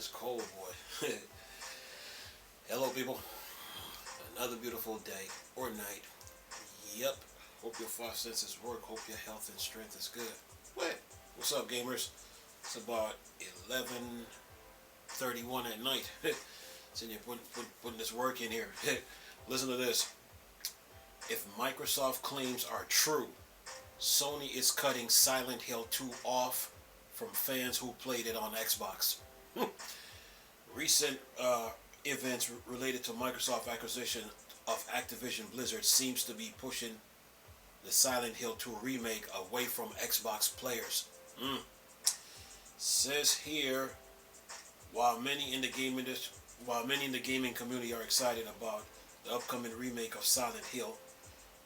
It's cold, boy. Hello, people. Another beautiful day or night. Yep. Hope your five senses work. Hope your health and strength is good. What? What's up, gamers? It's about 11:31 at night. So you're putting this work in here. Listen to this. If Microsoft claims are true, Sony is cutting Silent Hill 2 off from fans who played it on Xbox. Recent events related to Microsoft acquisition of Activision Blizzard seems to be pushing the Silent Hill 2 remake away from Xbox players. Says here, while many in the gaming community are excited about the upcoming remake of Silent Hill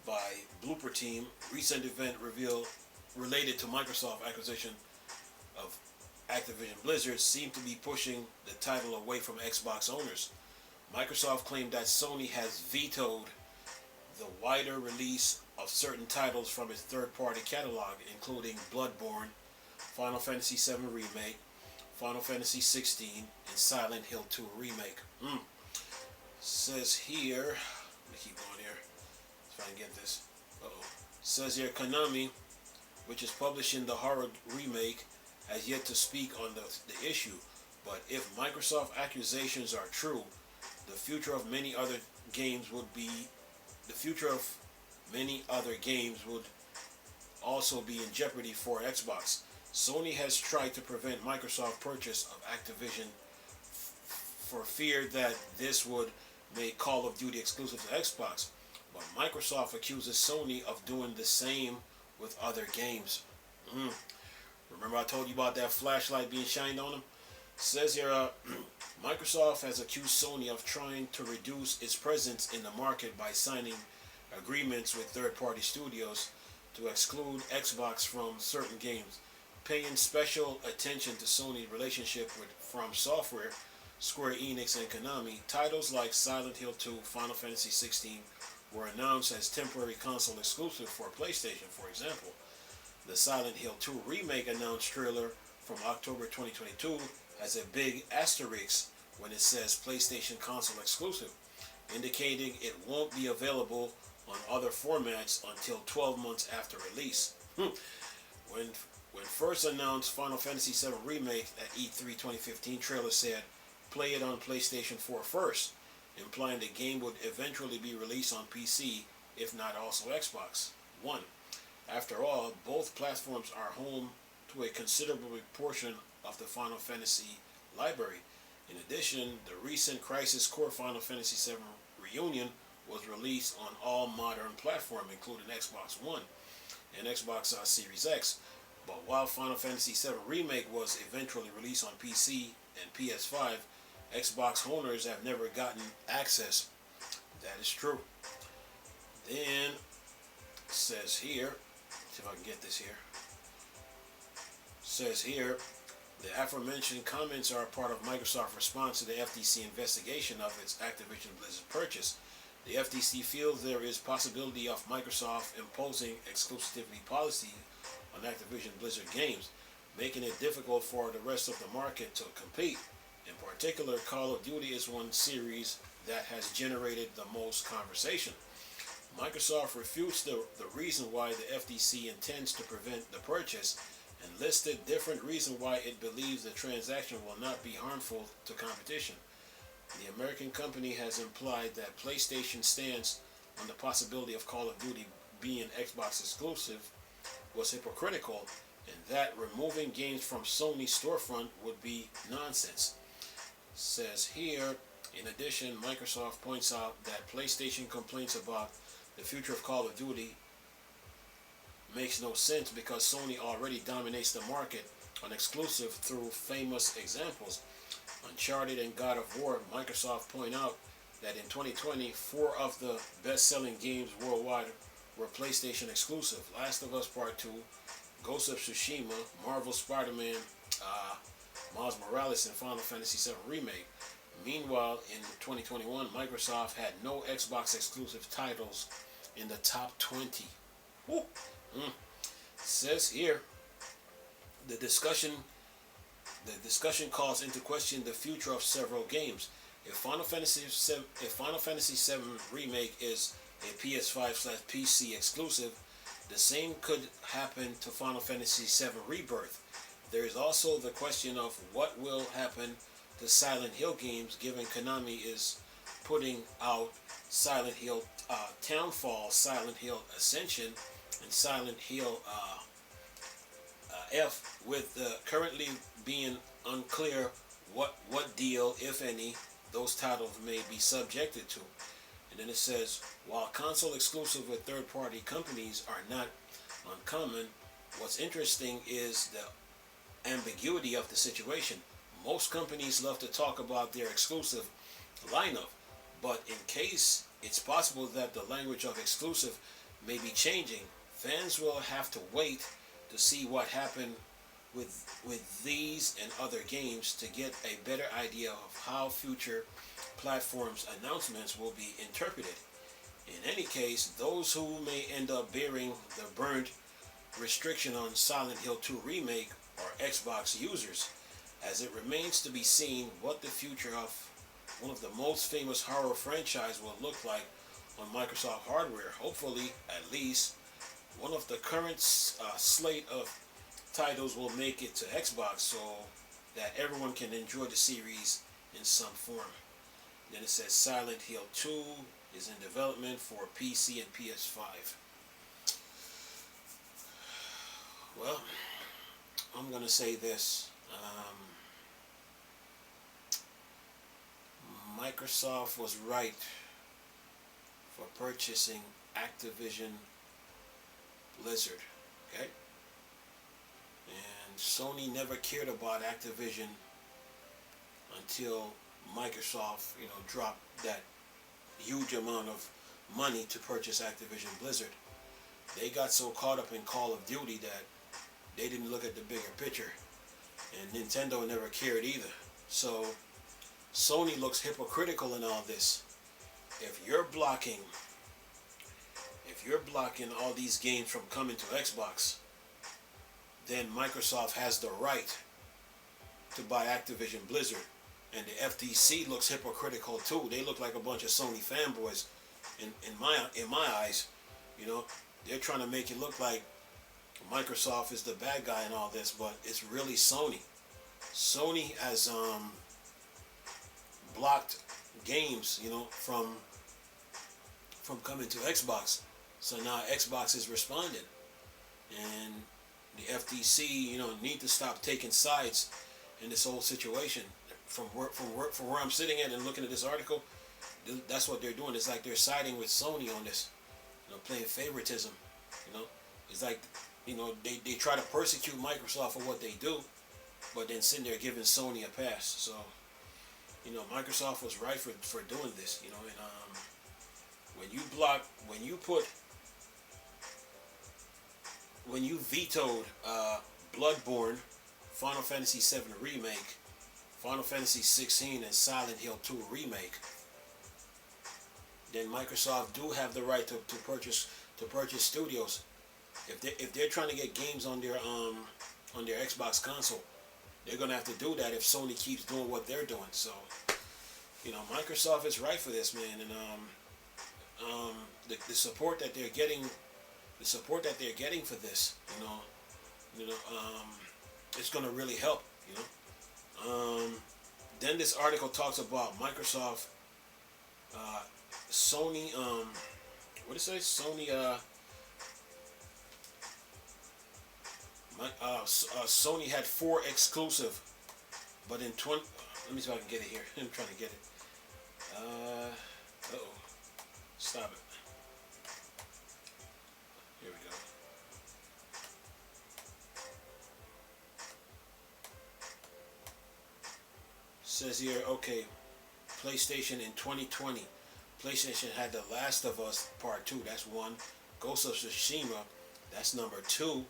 by Blooper Team, recent event reveal related to Microsoft acquisition of Activision Blizzard seem to be pushing the title away from Xbox owners. Microsoft claimed that Sony has vetoed the wider release of certain titles from its third-party catalog, including Bloodborne, Final Fantasy VII Remake, Final Fantasy XVI, and Silent Hill 2 Remake. Says here, let me keep going here, if I can get this. Says here, Konami, which is publishing the horror remake, has yet to speak on the issue, but if Microsoft accusations are true, the future of many other games would also be in jeopardy for Xbox. Sony has tried to prevent Microsoft purchase of Activision for fear that this would make Call of Duty exclusive to Xbox, but Microsoft accuses Sony of doing the same with other games. Remember I told you about that flashlight being shined on them? Says here, Microsoft has accused Sony of trying to reduce its presence in the market by signing agreements with third-party studios to exclude Xbox from certain games, paying special attention to Sony's relationship with From Software, Square Enix, and Konami. Titles like Silent Hill 2, Final Fantasy XVI were announced as temporary console exclusive for PlayStation, for example. The Silent Hill 2 remake announced trailer from October 2022 has a big asterisk when it says PlayStation console exclusive, indicating it won't be available on other formats until 12 months after release. When first announced, Final Fantasy VII Remake at E3 2015 trailer said, play it on PlayStation 4 first, implying the game would eventually be released on PC, if not also Xbox One. After all, both platforms are home to a considerable portion of the Final Fantasy library. In addition, the recent Crisis Core Final Fantasy VII Reunion was released on all modern platforms, including Xbox One and Xbox Series X. But while Final Fantasy VII Remake was eventually released on PC and PS5, Xbox owners have never gotten access. That is true. Then, says here, see if I can get this here. Says here, the aforementioned comments are part of Microsoft's response to the FTC investigation of its Activision Blizzard purchase. The FTC feels there is possibility of Microsoft imposing exclusivity policy on Activision Blizzard games, making it difficult for the rest of the market to compete. In particular, Call of Duty is one series that has generated the most conversation. Microsoft refutes the reason why the FTC intends to prevent the purchase and listed different reasons why it believes the transaction will not be harmful to competition. The American company has implied that PlayStation's stance on the possibility of Call of Duty being Xbox exclusive was hypocritical and that removing games from Sony's storefront would be nonsense. Says here, in addition, Microsoft points out that PlayStation complaints about the future of Call of Duty makes no sense because Sony already dominates the market on exclusive through famous examples. Uncharted and God of War. Microsoft point out that in 2020, 4 of the best-selling games worldwide were PlayStation exclusive. Last of Us Part 2, Ghost of Tsushima, Marvel Spider-Man, Miles Morales, and Final Fantasy VII Remake. Meanwhile, in 2021, Microsoft had no Xbox exclusive titles in the top 20. Says here, the discussion The discussion calls into question the future of several games. If Final Fantasy VII Remake is a PS5/PC exclusive, the same could happen to Final Fantasy VII Rebirth. There is also the question of what will happen to Silent Hill games, given Konami is putting out Silent Hill Townfall, Silent Hill Ascension, and Silent Hill F, with currently being unclear what deal, if any, those titles may be subjected to. And then it says, while console exclusive with third-party companies are not uncommon, what's interesting is the ambiguity of the situation. Most companies love to talk about their exclusive lineup, but in case it's possible that the language of exclusive may be changing, fans will have to wait to see what happened with these and other games to get a better idea of how future platforms' announcements will be interpreted. In any case, those who may end up bearing the burnt restriction on Silent Hill 2 Remake are Xbox users, as it remains to be seen what the future of one of the most famous horror franchise will look like on Microsoft hardware. Hopefully, at least one of the current slate of titles will make it to Xbox so that everyone can enjoy the series in some form. Then it says Silent Hill 2 is in development for PC and PS5. Well, I'm going to say this. Microsoft was right for purchasing Activision Blizzard. Okay? And Sony never cared about Activision until Microsoft, dropped that huge amount of money to purchase Activision Blizzard. They got so caught up in Call of Duty that they didn't look at the bigger picture, and Nintendo never cared either. So Sony looks hypocritical in all this. If you're blocking all these games from coming to Xbox, then Microsoft has the right to buy Activision Blizzard. And the FTC looks hypocritical too. They look like a bunch of Sony fanboys in my eyes. They're trying to make it look like Microsoft is the bad guy in all this, but it's really Sony. Sony has blocked games, from coming to Xbox. So now Xbox is responding, and the FTC, need to stop taking sides in this whole situation. From where I'm sitting at and looking at this article, that's what they're doing. It's like they're siding with Sony on this, playing favoritism. It's like, they try to persecute Microsoft for what they do, but then sitting there giving Sony a pass. So, Microsoft was right for doing this. And when you vetoed Bloodborne, Final Fantasy VII Remake, Final Fantasy 16, and Silent Hill 2 Remake, then Microsoft do have the right to purchase studios. If they're trying to get games on their Xbox console, they're gonna have to do that if Sony keeps doing what they're doing. So, Microsoft is right for this, man, and the support that they're getting, for this, it's gonna really help. Then this article talks about Microsoft, Sony. What did it say? Sony. Sony had 4 exclusive, but in 20. Let me see if I can get it here. I'm trying to get it. Stop it. Here we go. Says here, okay, PlayStation in 2020. PlayStation had The Last of Us Part 2. That's 1. Ghost of Tsushima. That's number 2.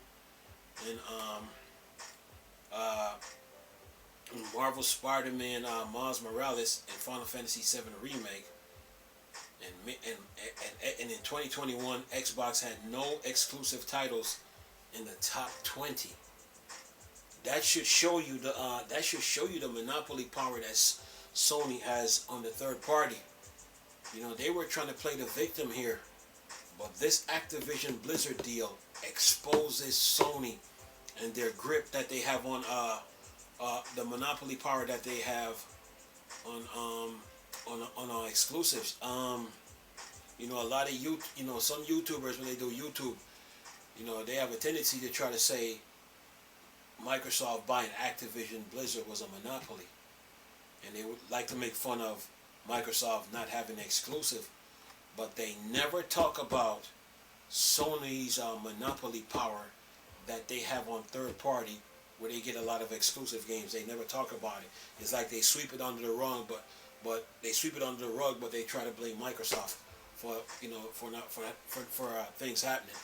And Marvel Spider-Man Miles Morales and Final Fantasy VII Remake. And in 2021, Xbox had no exclusive titles in the top 20. that should show you the monopoly power that Sony has on the third party. You know, they were trying to play the victim here, but this Activision Blizzard deal exposes Sony and their grip that they have on the monopoly power that they have on exclusives. You know, a lot of some YouTubers, when they do YouTube, you know, they have a tendency to try to say Microsoft buying Activision Blizzard was a monopoly, and they would like to make fun of Microsoft not having an exclusive, but they never talk about Sony's monopoly power that they have on third party, where they get a lot of exclusive games. They never talk about it. It's like they sweep it under the rug, but they sweep it under the rug, but they try to blame Microsoft for things happening,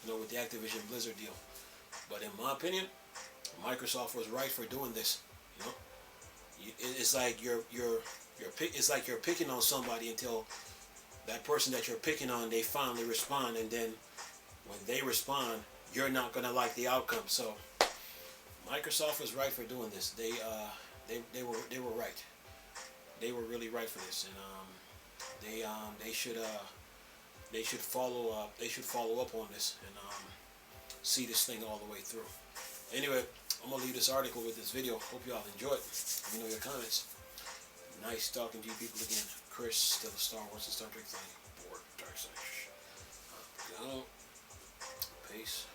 you know, with the Activision Blizzard deal. But in my opinion, Microsoft was right for doing this. You know, it's like it's like you're picking on somebody until that person that you're picking on, they finally respond, and then when they respond, you're not gonna like the outcome. So Microsoft was right for doing this. They were right. They were really right for this, and they should follow up. They should follow up on this and see this thing all the way through. Anyway, I'm gonna leave this article with this video. Hope y'all enjoyed. Let me know your comments. Nice talking to you people again. Chris, still a Star Wars and Star Trek fan. Bored, dark side. Peace.